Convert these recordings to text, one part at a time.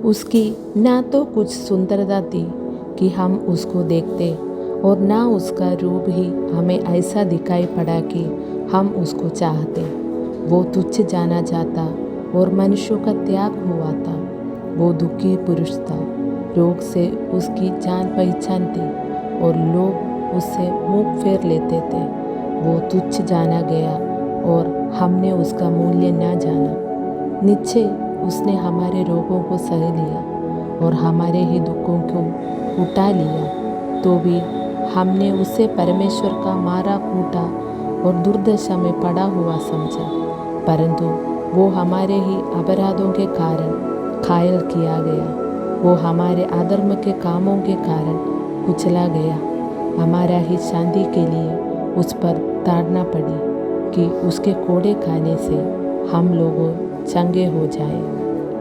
उसकी ना तो कुछ सुंदरता थी कि हम उसको देखते और ना उसका रूप ही हमें ऐसा दिखाई पड़ा कि हम उसको चाहते। वो तुच्छ जाना जाता और मनुष्यों का त्याग हुआ था। वो दुखी पुरुष था, रोग से उसकी जान पहचान थी और लोग उससे मुंह फेर लेते थे। वो तुच्छ जाना गया और हमने उसका मूल्य न जाना। निश्चय उसने हमारे रोगों को सह लिया और हमारे ही दुखों को उठा लिया। तो भी हमने उसे परमेश्वर का मारा कूटा और दुर्दशा में पड़ा हुआ समझा, परंतु वो हमारे ही अपराधों के कारण घायल किया गया, वो हमारे अधर्म के कामों के कारण कुचला गया। हमारा ही शांति के लिए उस पर ताड़ना पड़ी कि उसके कोड़े खाने से हम लोगों चंगे हो जाए।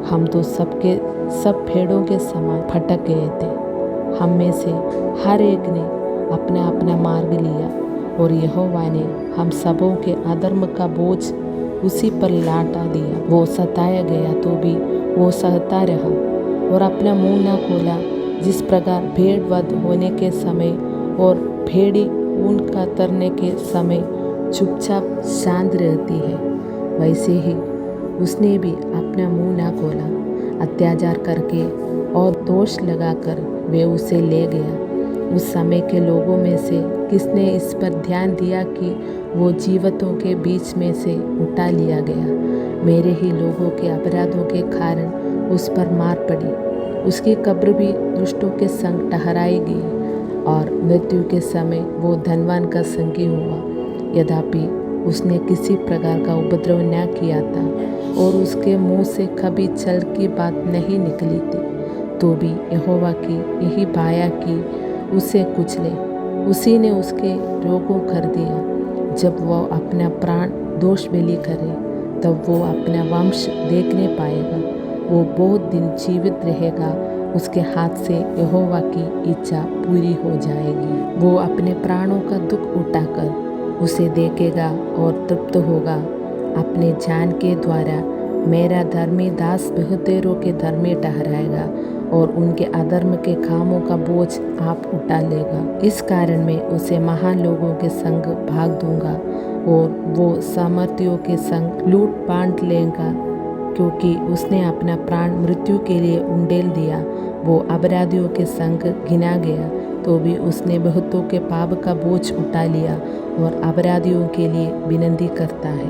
हम तो सबके सब भेड़ों के समान भटक गए थे। हम में से हर एक ने अपना अपना मार्ग लिया और यहोवा ने हम सबों के अधर्म का बोझ उसी पर लाटा दिया। वो सताया गया तो भी वो सहता रहा और अपना मुंह न खोला। जिस प्रकार भेड़ वध होने के समय और भेड़ी ऊन का तरने के समय चुपचाप शांत रहती है, वैसे ही उसने भी अपना मुंह न खोला। अत्याचार करके और दोष लगाकर वे उसे ले गया। उस समय के लोगों में से किसने इस पर ध्यान दिया कि वो जीवितों के बीच में से उठा लिया गया। मेरे ही लोगों के अपराधों के कारण उस पर मार पड़ी। उसकी कब्र भी दुष्टों के संग ठहराई गई और मृत्यु के समय वो धनवान का संगी हुआ। यद्यपि उसने किसी प्रकार का उपद्रव न किया था और उसके मुंह से कभी छल की बात नहीं निकली थी, तो भी यहोवा की यही बाया कि उसे कुचले। उसी ने उसके रोगों कर दिया। जब वह अपना प्राण दोष बलि करे तब वो अपना वंश देखने पाएगा। वो बहुत दिन जीवित रहेगा। उसके हाथ से यहोवा की इच्छा पूरी हो जाएगी। वो अपने प्राणों का दुख उठाकर उसे देखेगा और तृप्त होगा। अपने जान के द्वारा मेरा धर्मी दास बहुतेरों के धर्मी ठहराएगा और उनके अधर्म के कामों का बोझ आप उठा लेगा। इस कारण मैं उसे महान लोगों के संग भाग दूंगा और वो सामर्थियों के संग लूट बांट लेगा, क्योंकि उसने अपना प्राण मृत्यु के लिए उंडेल दिया। वो अपराधियों के संग गिना गया, तो भी उसने बहुतों के पाप का बोझ उठा लिया और अपराधियों के लिए विनती करता है।